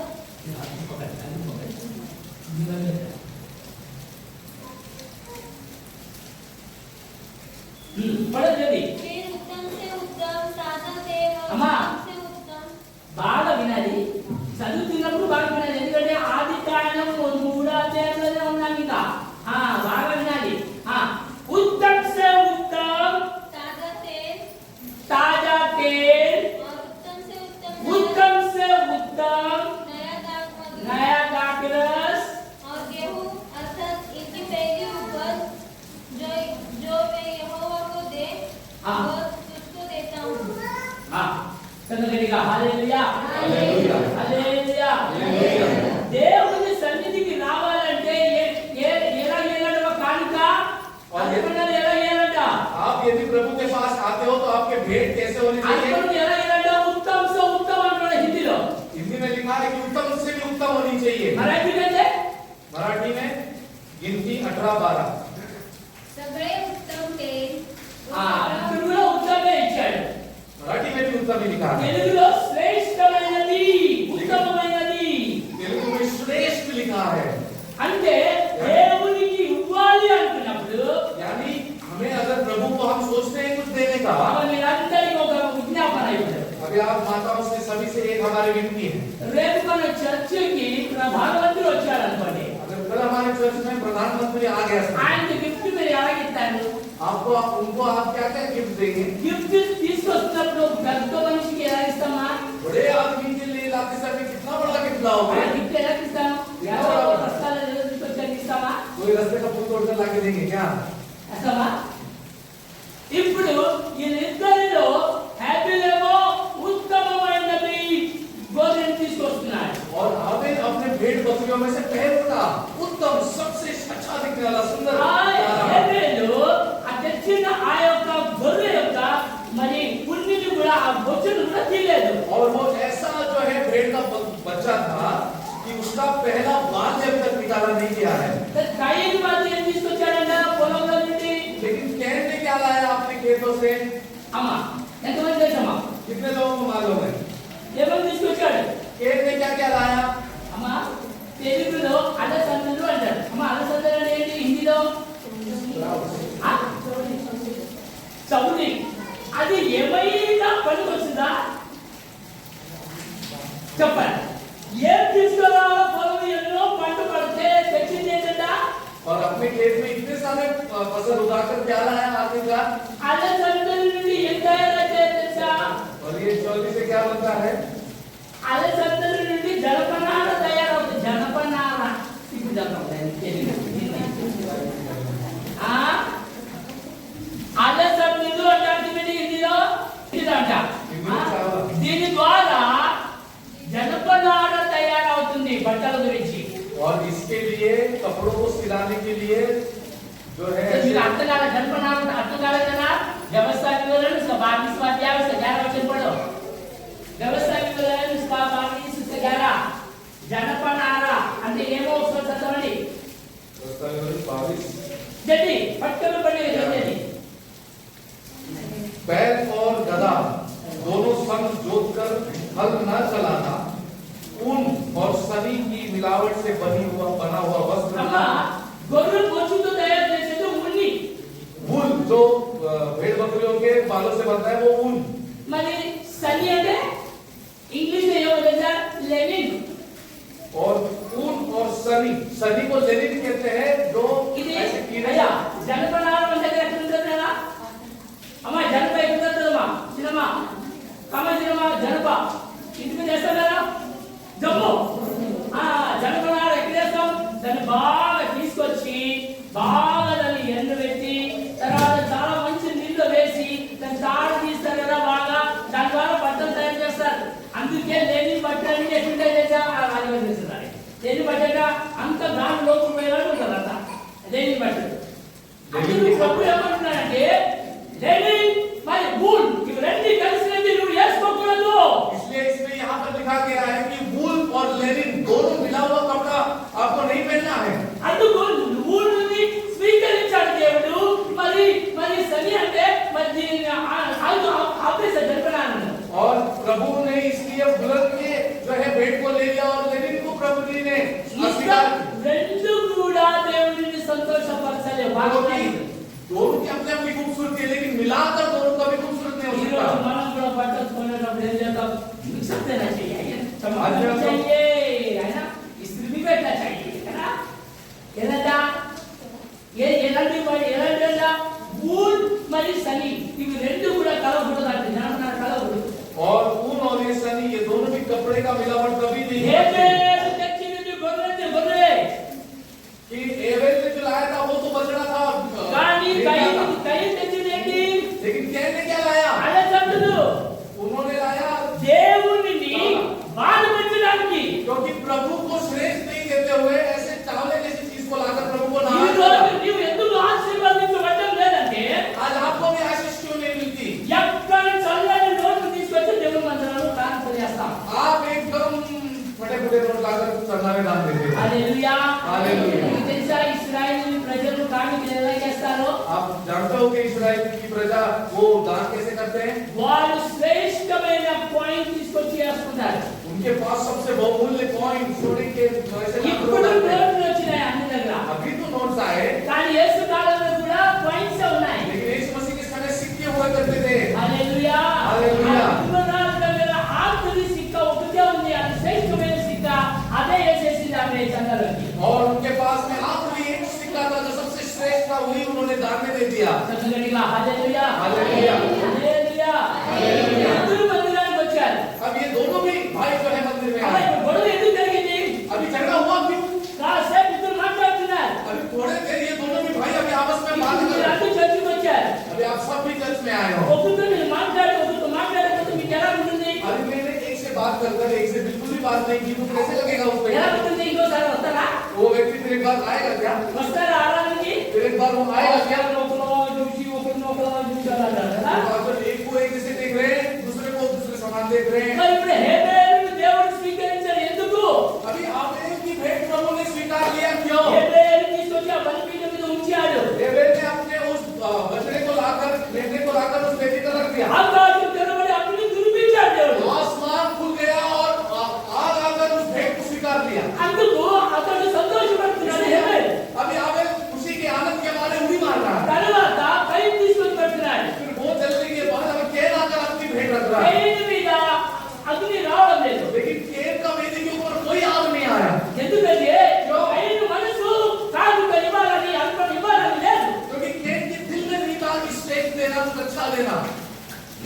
పడ జల్ది. फिर उत्तम से उत्तम ताजा तेल और अम्मा। उत्तम से उत्तम బాగా వినాలి, చదువుతున్నప్పుడు బాగా వినాలి. ఎందుకంటే ఆది కాండం 3వ అధ్యాయంలోనే ఉన్నాం ఇంకా. బాగా వినాలి. ఉత్తమ్ సే ఉత్తమ్ ताजा तेल తాజా తేల్, और उत्तम से उत्तम उत्तम से उत्तम नया दाख मधु नया दाखरस और गेहूं अर्थात इनकी पहली उपज जो जो मैं यहोवा को दे हाँ। वो तुझको देता हूँ। చదవగలిగా. హల్లెలూయా, हालेलुया, హల్లెలూయా. हालेलुया। దేవుని సన్నిధికి రావాలంటే ఎలా చేయాలంట? కానుక అర్పణలు ఎలా చేయాలంట? आप यदि प्रभु के पास आते हो तो आपके भेंट कैसे होनी चाहिए? అర్పణలు ఎలా చేయాలంట? ఉత్తమ్ సే ఉత్తమ్ అంటాడు హిందీలో. हिंदी में लिखा है कि उत्तम से भी उत्तम होनी चाहिए। మరాఠీలో मराठी में गिनती 18-12। सगळे उत्तम तेल ఇక్కడ కూడా ఉత్తమే ఇచ్చాడు. मराठी में भी उत्तम ही लिखा है। తెలుగులో శ్రేష్టమైనది, ఉత్తమమైనది. तेलुगु में श्रेष्ठ लिखा है। అంటే దేవునికి ఇవ్వాలి అనుకున్నప్పుడు यानी हमें अगर प्रभु को हम सोचते हैं कुछ देने का, మీరందరికీ ఒక విజ్ఞాపన అయిపోయారు. अभी आप माताओं से सभी से एक हमारी विनती है। రేపు మన చర్చికి భాగవంతులు వచ్చారనుకోండి, अगर कल हमारे चर्च में प्रधानमंत्री आ गया था, ఆయనకి గిఫ్ట్ మీరు ఎలాగిస్తారు? उनको आप क्या क्या गिफ्ट देंगे? గిఫ్ట్ తీసుకొస్తున్నప్పుడు పెద్ద మనిషికి ఎలా ఇస్తామా? बड़े आदमी के लिए लाते समय कितना बड़ा गिफ्ट लाओगे? గిఫ్ట్ ఎలా ఇస్తాం? రస్తాలు తీసుకొచ్చాక ఇస్తామా? कोई रास्ते का फूल तोड़कर लाके देंगे क्या? ఇస్తామా? ఇప్పుడు వీళ్ళిద్దరిలో హ్యాపీలేమో ఉత్తమమైనది గోధుమని తీసుకొస్తున్నాడు. और आबेल अपने भेड़ बकरियों में से पहले का उत्तम सबसे अच्छा दिखने वाला सुंदर హేబేలు ఆ తెచ్చిన ఆ యొక్క గొర్రె యొక్క మరి పుణ్యని కూడా ఆ బొచ్చును కూడా తీయలేదు. और वो ऐसा जो है भेड़ का बच्चा था कि उसका पहला बाल जब तक निकाला नहीं किया है। కయీను మాత్రం ఏం తీసుకొచ్చాడంట పొలంలో నుండి? लेकिन कैन ने क्या लाया अपने खेतों से? అమ్మా ఎంతమంది తెలుసమ్మా? कितने लोगों को मालूम है? ఏమని తీసుకొచ్చాడు? कैन ने क्या क्या लाया? అమ్మా తెలుగులో అలసందలు అంటారు. అమ్మా అలసందలు అంటే ఏంటి హిందీలో? చౌలి. అది ఏమైనా పనికి వచ్చిందా చెప్పండి. ఏం తీసుకురావాలో పొలం ఎన్నో పంట పడితే తెచ్చింది ఏంటంట? और अपने खेत में इतने सारे फसल उगाकर क्या लाया आखिरकार? అలసందల నుండి ఏం తయారైతే తెలుసా? और ये चौली से क्या बनता है? అలసందల నుండి జనపనార తయారవుతుంది. జనపనార ఇప్పుడు అలసందలు అంటే హిందీలో ఇదంట. దీని ద్వారా జనపనార తయారవుతుంది బట్టల గురించి. और इसके लिए कपड़ों को सिलाने के लिए जो है మీరు అర్థం కాలేదు జనపనార అర్థం కాలేదు కదా వ్యవస్థాకి వివరణ उसका 22 अध्याय से 11 वचन पढ़ो వ్యవస్థాకి వివరణ उसका 22 से 11 జనపనార అంటే ఏమో ఒకసారి చదవండి जल्दी पटकन पढ़िए जल्दी बैल और गधा दोनों संग जोतकर हल न चलाना ऊन और सनी की मिलावट से बना हुआ वस्त्र అమ్మా గొర్రె బొచ్చుతో తయారు చేసేది ఉన్ని वूल जो भेड़ बकरियों के बालों से बनता है वो ऊन మరి సని అంటే ఇంగ్లీష్ లో ఏమో తెలుసా లెనిన్ और ऊन और सनी को लेनिन कहते हैं जो ఇది ऐसे कीड़े అయ్యా జనపనార మన దగ్గర ఎక్కడ ఉంటుందా అమ్మా జనప ఎక్కడ ఉంటుందమ్మా సినిమా కమ సినిమా జనప ఇంటి మీద వేస్తాం కదా జమ్ము జనపనార ఎక్కడ వేస్తాం దాన్ని బాగా తీసుకొచ్చి బాగా దాన్ని ఎండబెట్టి తర్వాత చాలా మంచి నీళ్ళు వేసి దాన్ని తాడు తీస్తారు కదా బాగా దాని ద్వారా బట్టలు తయారు చేస్తారు అందుకే లేని బట్టలు ఎట్లుంటాయి తెలుసా ఆలోచిస్తున్నారు లేని బట్ట అంత దాని లోపల పోయేవాళ్ళు ఉంటారు అంత లేని బట్టలు అందుకు ప్రభు ఏమంటున్నాడంటే లేని మరి వూల్ ఇవి రెండు కలిసినది నువ్వు వేసుకోకూడదు इसलिए इसमें यहाँ पर लिखा गया है कि वूल और लेनिन दोनों मिला हुआ कपड़ा आपको नहीं पहनना है అందుకు వూల్ని స్వీకరించాడు దేవుడు మరి మరి సని అంటే మరి దీన్ని ఆపేసా జనపనారను और प्रभु ने इसलिए बुलंद के जो है भेंट को ले लिया और लेनिन को प्रभु जी ने अस्वीकार రెండు కూడా దేవుడిని సంతోషపరచలే వాక్యం दोनों की अपनी अपनी खूबसूरती है लेकिन मिलाकर दोनों का भी खूबसूरत नहीं हो ఈ सकता రోజు మనం కూడా బట్టలు కొనేటప్పుడు ఏం చేద్దాం మిక్సప్ देना चाहिए आज हम चाहिए है ना इस्त्री भी बैठना चाहिए है ना ఏదంటా ఎలాంటి వూల్ మరియు సని ఇవి రెండు కూడా కలవకూడదు అంటే జనపనార కలవకూడదు और ऊन और ये सनी ये दोनों भी कपड़े का मिलावट कभी नहीं है ఏబేలు తెచ్చినది గొర్రె कि एबेल ने जो लाया था वो तो बछड़ा था కానీ भेड़ था। కయ్యం తెచ్చింది ఏంటి लेकिन कैन ने क्या लाया అదే చెప్తుడు उन्होंने लाया దేవునిని బాధపెట్టడానికి क्योंकि प्रभु को श्रेष्ठ नहीं देते हुए ऐसे चावले जैसी चीज को लाकर प्रभु को ఈ नाराज రోజు किया। నీవు ఎందుకు ఆశీర్వదించబడడం లేదంటే आज आपको भी आशीष क्यों नहीं मिलती ఎక్కడ చల్లని నోట్లు తీసుకొచ్చి దేవుని మందిరంలో ట్రాన్స్ఫర్ చేస్తాం आप एकदम फटे फटे नोट लाकर सरना में डाल देते हैं హల్లెలూయా హల్లెలూయా మీకు తెలుసా ఇశ్రాయేలు ప్రజలు కానుకలు ఎలా చేస్తారో आप जानते हो कि इस्राएल की प्रजा वो दान कैसे करते हैं వాళ్ళు శ్రేష్టమైన పాయింట్ తీసుకొచ్చి వేసుకుంటారు उनके पास सबसे बहुमूल्य कॉइन सोने के वैसे ఇప్పుడు నోట్లు వచ్చినాయి అన్ని దగ్గర अभी तो नोट्स आए కానీ యేసు కాలంలో కూడా పాయింట్స్ ఉన్నాయి लेकिन यीशु मसीह के समय सिक्के हुआ करते थे హల్లెలూయా హల్లెలూయా. ఆ దగ్గర ఆఖరి సిక్క ఒకటే ఉంది అది శ్రేష్టమైన సిక్క అదే వేసేసింది ఆమె చంద్రకి और उनके पास में आखिरी एक सिक्का था जो सबसे श्रेष्ठ था वही उन्होंने दान में दे दिया చక్కగా హల్లెలూయా హల్లెలూయా. హల్లెలూయా ఇద్దరు మందిరానికి వచ్చారు अब ये दोनों भी भाई जो है मंदिर में అలా आए ఇప్పుడు గొడవ ఎందుకు జరిగింది अभी झगड़ा हुआ क्यों కాసేపు ఇద్దరు మాట్లాడుతున్నారు अभी थोड़े देर ये दोनों भी भाई अभी आपस में बात कर మీరు रहे हैं అందరూ చర్చికి వచ్చారు अभी आप सब भी चर्च में आए हो ఒక్కొక్కరు మీరు ఒక్కొక్కరు మాట్లాడకపోతే మీకు ఎలా ఉంటుంది अभी मैंने एक से बात कर एक से बिल्कुल भी बात नहीं की तो कैसे लगेगा उस ఎలా पे ఉంటుంది ఇంకోసారి వస్తారా वो व्यक्ति फिर एक बार आएगा क्या వస్తారా ఆరాధనకి फिर एक बार वो आएगा क्या ఒకరినొకరు చూసి చూడాలంటారు కదా तो एक को एक जैसे देख रहे हैं दूसरे को दूसरे समान देख रहे हैं మరి ఇప్పుడు హేబేలును దేవుడు స్వీకరించారు ఎందుకు अभी आपने की भेंट प्रभु ने स्वीकार किया क्यों హేబేలు తీసుకొచ్చి ఆ బలిపీఠం మీద ఉంచాడు एबेल ने अपने उस बछड़े को लाकर मेढ़े को लाकर उस वेदी पर रख दिया ఆకాశం తెరవబడి అగ్ని కురిపించాడు దేవుడు आसमान खुल गया और आग आकर उस भेंट को स्वीकार लिया అందుకు అతడు సంతోషపడుతున్నాడు హేబేలు अभी आबेल खुशी के आनंद के मारे उड़ी मार रहा है తర్వాత కయ్యం తీసుకొని పెడుతున్నాడు फिर वो चलने के बाद अब केन आकर अपनी भेंट रख रहा है కయ్యం మీద అగ్ని రావడం లేదు लेकिन केन का वेदी के ऊपर कोई आग नहीं आया ఎందుకంటే కయ్యం మనసు కాదు ఇవ్వాలని అనుకుని ఇవ్వాలని లేదు क्योंकि केन के दिल में नहीं था कि स्टेज देना कुछ अच्छा देना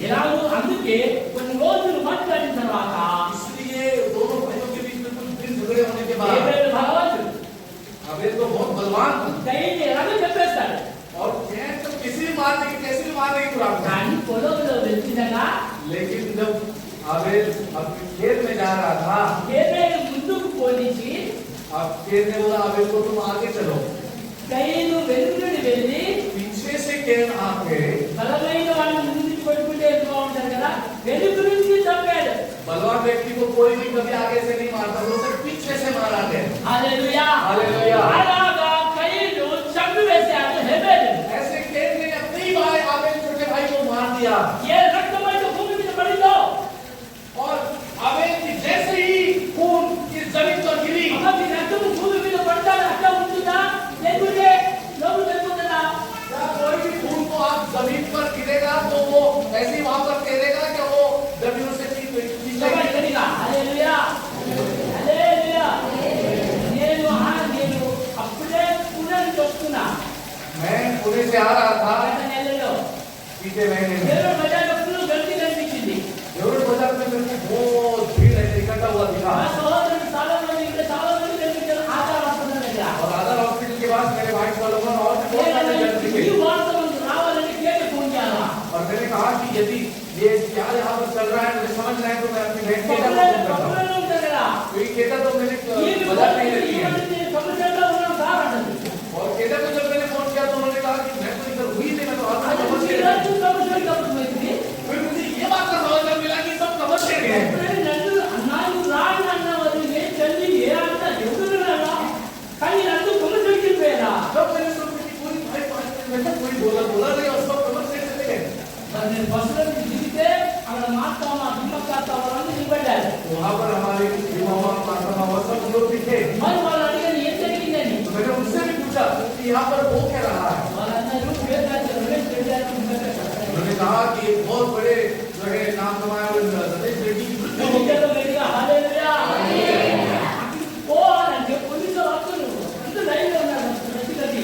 ఎలాగో అందుకే కొన్ని రోజులు మాట్లాడిన తర్వాత इसलिए दोनों भाइयों के बीच में कुछ दिन झगड़े होने के बाद హేబేలు భగవంతుడు अबेल तो बहुत बलवान था కయ్యం ఎలాగో చెప్పేస్తాడు और केन तो किसी भी मारने की कैसे भी मारने की तुरंत కానీ పొలంలో వెళ్తుండగా लेकिन जब आबेल अपने खेत में जा रहा था హేబేలు ముందుకు పోనిచ్చి अब केन ने बोला आबेल को तुम आगे चलो కయీను వెనుక నుండి వెళ్ళి पीछे से कैन आके బలమైన వాళ్ళని ముందు నుంచి కొట్టుకుంటే వెళ్తూ ఉంటారు కదా, వెనుక నుంచి చంపాడు. बलवान व्यक्ति को कोई भी कभी आगे से नहीं मारता, वो सिर्फ पीछे से मारा है। హల్లెలూయా. हालेलुया। అలాగా కయీను చంపివేశాడు హేబెలుని. ऐसे कैन ने अपने ही भाई आबेल छोटे भाई को मार दिया ఏ రక్తమైతే భూమి మీద పడిందో, और आबेल की जैसे ही खून इस जमीन पर गिरी, అమ్మకి రక్తము భూమి మీద పడతా అట్లా ఉంటుందా, లేకుంటే లోపల వెళ్ళిపోతుందా? क्या कोई भी खून को आप जमीन पर गिरेगा तो वो ऐसे ही वहां पर तैरेगा कि वो जमीन से చెప్పండి గట్టిగా. హల్లెలూయా. హల్లెలూయా. నేను అప్పుడే పునః వస్తున్నా. मैं पुणे से आ रहा था, గత నెలలో पीछे मैंने దేవుడు బజార్లో గట్టి కనిపించింది. जरूर बाजार में मेरे को बहुत भीड़ ऐसे इकट्ठा हुआ दिखा, మా సహోదరుడు చాలా మంది ఇక్కడ చాలా మంది కనిపించారు ఆధార్ హాస్పిటల్ దగ్గర. और आधार हॉस्पिटल के पास मेरे भाई वालों को और भी बहुत सारे जन ఈ दिखे, వార్తలు రావాలని కేకే ఫోన్ చేయాలా? और मैंने कहा कि यदि ये क्या यहाँ पर चल रहा है मुझे समझ रहा है तो मैं अपनी बहन केता को फोन करता हूँ, పక్కనే ఉంటారు కదా. तो ये केता तो मेरे ఈ बाजार नहीं रहती है, కమిషన్లో ఉన్న సార్ అంటారు. और केता को जब मैंने फोन किया तो उन्होंने कहा कि मैं तो इधर हुई नहीं, मैं तो आधार అది कमर से ఈ రోజు కమిషన్ కమిషన్ फिर मुझे ये बात का समाचार मिला कि सब कमर से हैं। నన్ను అన్నాను రాను అన్నవారు ఏ తల్లి ఏ అంత ఎదురు రాలా, కానీ నన్ను కమిషన్ చెప్పారా? जब मैंने सुना कि कोई भाई पास में था, कोई बोला नहीं और सब कमर से चले गए, నేను బస్సులో దిగితే అక్కడ మాట్లాడమా దిమ్మకాస్తామని నిలబడ్డారు. वहाँ पर हमारे मामा माता मामा सब लोग भी थे, మరి వాళ్ళు అడిగారు ఏం జరిగిందని. तो मैंने उनसे भी पूछा कि यहाँ पर हो क्या रहा है, వాళ్ళందరూ పేరు రమేష్ రెడ్డి గారు उन्होंने कहा कि एक बहुत बड़े जो है नाम कमाए हुए रमेश रेड्डी की मृत्यु हो गई। గట్టిగా హల్లెలూయా. పోవాలంటే పోలీసులు వస్తున్నారు, అందరూ లైన్లో ఉన్నారు రద్దీ.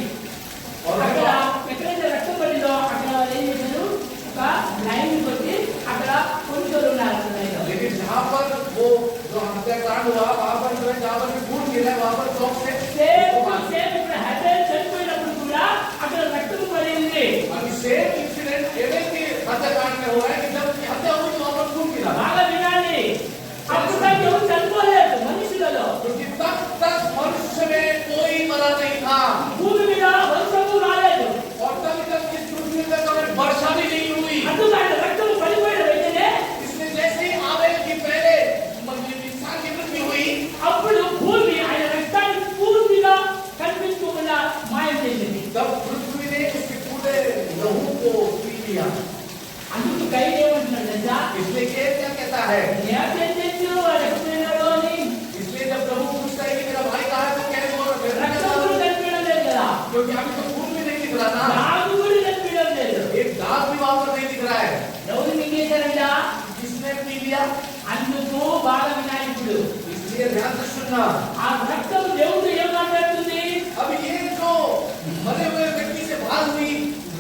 और అక్కడ ఎక్కడైతే రక్తం పడిందో అక్కడ వాళ్ళు ఏం చేశారు, ఒక లైన్ కొట్టి అక్కడ పోలీసులు ఉన్నారు అక్కడ లైన్లో. लेकिन जहाँ पर वो जो हत्याकांड हुआ वहाँ पर जो है जहाँ पर भी खून गिरा है वहाँ पर चौक से సేమ్ ఇప్పుడు హెబెల్ చనిపోయినప్పుడు కూడా అక్కడ రక్తం పడింది. अभी सेम इंसिडेंट एबेल के हत्याकांड में हुआ है कि जब उसकी हत्या हुई तो वहाँ पर खून गिरा, బాగా వినాలి. అప్పుడు దాకా ఎవరు చనిపోలేదు మనుషులలో. क्योंकि तब तक मनुष्य में कोई मरा नहीं था భూమి మీద వర్షము రాలేదు. और तब तक इस पृथ्वी पर कभी वर्षा भी नहीं हुई, అందుకు ఆయన రక్తం పడిపోయిన వెంటనే इसलिए जैसे ही आबेल की पहले इंसान की मृत्यु हुई, అప్పుడు భూమి ఆయన రక్తాన్ని పూర్తిగా కనిపించకుండా మాయం చేసింది. तब पृथ्वी ने उसके पूरे लहू को पी लिया। అందుకు కైన్ ఏమంటున్నాడు తెలుసా? इसलिए ये क्या कहता है, ఏం చేసి వాడు ఎక్కడున్నాడో అని इसलिए जब प्रभु पूछता है कि मेरा भाई कहाँ है तो कहने बोल రక్తం కూడా కనిపించడం లేదు కదా, क्योंकि अभी तो खून भी नहीं दिख रहा ना, దాగు కూడా కనిపించడం లేదు. एक दाग भी वहां पर नहीं दिख रहा है, ఎవరు మింగేశారంట? किसने पी लिया, అందుకు బాగా వినాలి. ఇప్పుడు इसलिए ध्यान से सुनना। ఆ రక్తం దేవుడు ఏం మాట్లాడుతుంది? अब ये जो मरे हुए व्यक्ति से बाहर हुई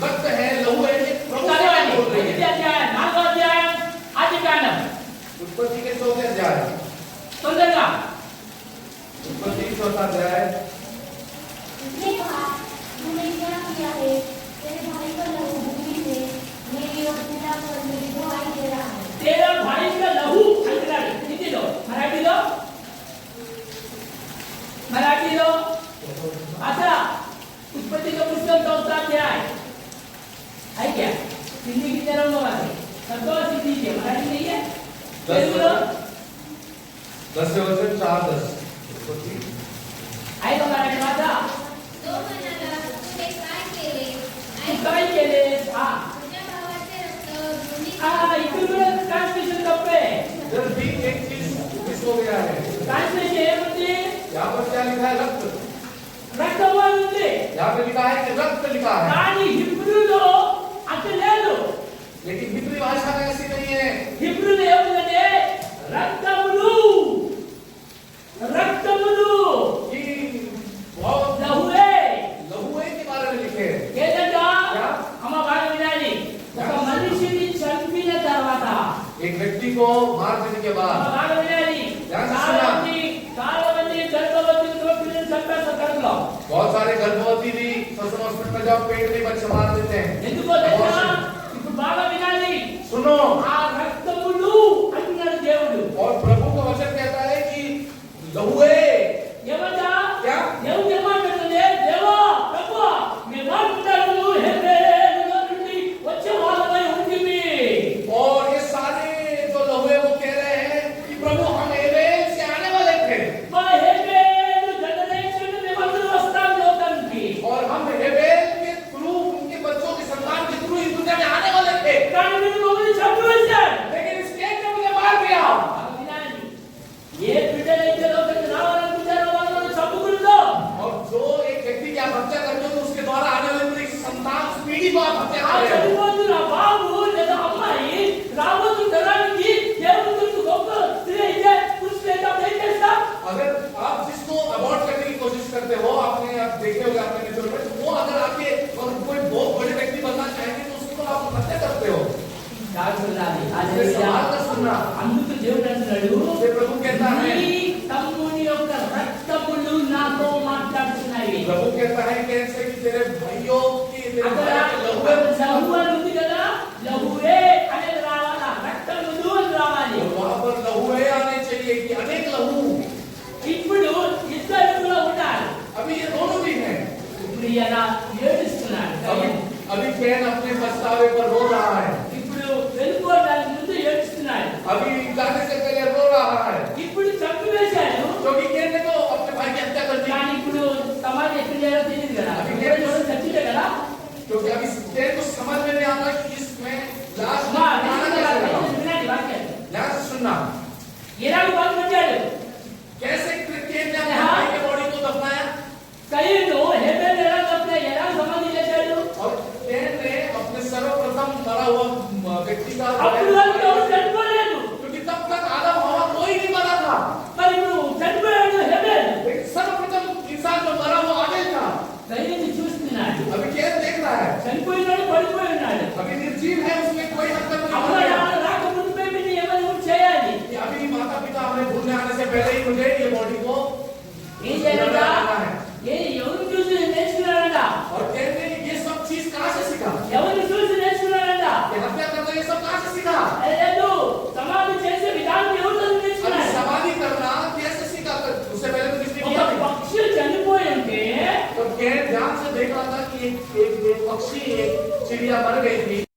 रक्त है लहू है ये प्रभु से చదవండి. बोल रही మొదటి है। అధ్యాయం 4వ అధ్యాయం ఆదికాండం उत्पत्ति के 4वें अध्याय, తొందరగా. उत्पत्ति 4वां अध्याय, उसने कहा तूने क्या किया है, तेरे भाई का लहू भूमि से मेरी ओर सीधा कर मेरी दुहाई दे रहा है. तेरा भाई का लहू अंतराल हिंदीలో मराठीలో आता उत्पत्ति का पुस्तक 4वां अध्याय है क्या? हिंदी की तरह होगा सबको हिंदी है, मराठी नहीं है. तेलुगुలో 10वें वचन 4:10 उत्पत्ति आहे का मराठी वाचा? तो म्हणाला तुने काय केले काय केले? हा तुझ्या भावाचे रक्त भूमी इकडे ट्रान्सलेशन कपडे इधर भी एक चीज मिस हो गया है, ट्रान्सलेशन हे म्हणजे यहाँ पर क्या लिखा है रक्त, రక్తమా ఉంది यहाँ पे लिखा है कि रक्त लिखा है, కానీ హిబ్రూలో అట్లా లేదు. लेकिन हिब्रू भाषा में ऐसी नहीं है, హిబ్రూలో ఏముందంటే రక్తములు రక్తములు कि बहुत లహువే लहूए के बारे में लिखे हैं। ఏదంట क्या? అమ్మ బాగా వినాలి. ఒక మనిషిని చంపిన తర్వాత एक व्यक्ति को मार देने के అమ్మ बाद బాగా వినాలి. చాలా మంది గర్భవతులతో పిల్లలు చంపేస్తారు కడుపులో. बहुत सारे गर्भवती भी ससुर हॉस्पिटल में जाओ पेट में बच्चे मार देते हैं। ఎందుకో తెలుసా? ఇప్పుడు బాగా వినాలి. सुनो, ఆ రక్తములు అంటున్నాడు దేవుడు. और प्रभु का वचन कहता है कि लहूए ఏమంటా? क्या? దేవుడు ఏమంటున్నాడు? దేవా ప్రభు कोशिश करते हो, आपने आप देखे होंगे अपने मित्रों में, तो वो अगर आके और कोई बहुत बड़े व्यक्ति बनना चाहेंगे तो उसको आप हत्या करते हो। జాగ్రత్త ఉండాలి. ये सवाल का सुनना, అందుకు దేవుడు అంటున్నాడు, ये प्रभु कहता है, నీ తమ్ముని యొక్క రక్తములు నాతో మాట్లాడుతున్నాయి. प्रभु कहता है कैसे कि तेरे भाइयों की तेरे అక్కడ भाई के लहू లహు అని ఉంది కదా, లహువే అనేది రావాలా, రక్తములు అని రావాలి. और वहां पर लहूए आने चाहिए कि अनेक लहू। ఇప్పుడు ఇద్దరు కూడా ఉండాలి. अभी ये दोनों भी हैं। ఇప్పుడు ఈయన ఏడుస్తున్నాడు. अभी कैन अपने पछतावे पर रो रहा है, ఇప్పుడు వెళ్ళిపోవడానికి ముందు ఏడుస్తున్నాడు. अभी जाने से पहले रो रहा है, ఇప్పుడు చంపివేశాడు. क्योंकि कैन ने तो अपने भाई की हत्या कर दी। కానీ ఇప్పుడు సమాధి ఎక్కడ చేయాలో తెలియదు కదా, చచ్చితే కదా. क्योंकि अभी कैन को समझ में नहीं आता कि इसमें लाश మా बनाना कैसे लगा। వినండి వాక్యాలు. ध्यान से सुनना, ఎలాగ బాగుపడ్డాడు. कैसे कैन ने अपने भाई के बॉडी को दफनाया, కయ్యను హేబెల్ ఎలా దఫనాయి, ఎలా సమాధి చేశాడు. और कैन ने अपने सर्वप्रथम मरा हुआ व्यक्ति का అప్పుడు వరకు ఎవరు చనిపోలేదు. क्योंकि तब तक आदम हवा कोई नहीं मरा था, మరి ఇప్పుడు చనిపోయాడు హేబెల్. लेकिन सर्वप्रथम इंसान जो मरा वो आदम था। కయ్యను చూస్తున్నాడు. अभी कैन देख रहा है, చనిపోయినాడు, పడిపోయి ఉన్నాడు. अभी निर्जीव है, उसमें कोई हरकत नहीं हो అప్పుడు रही है। ఆయన రాకముందే మీరు ఏమైనా చేయాలి. कि अभी माता पिता हमें भूलने आने से पहले ही मुझे ये बॉडी को ఏం చేయాలంట? करना है। ఎవరిని చూసి నేర్చుకున్నాడంట? और कैन ने ये सब चीज कहाँ से सीखा, ఎవరిని చూసి నేర్చుకున్నాడంట? कि हत्या करना ये सब कहाँ से सीखा, లేదు, సమాధి చేసే విధానం ఎవరితో अभी నేర్చుకున్నాడు? समाधि करना कैसे सीखा, उससे पहले तो किसने ఒక किया था? పక్షి చనిపోయి ఉంటే तो कैन ध्यान से देख रहा था कि एक पक्षी, एक चिड़िया मर गई थी।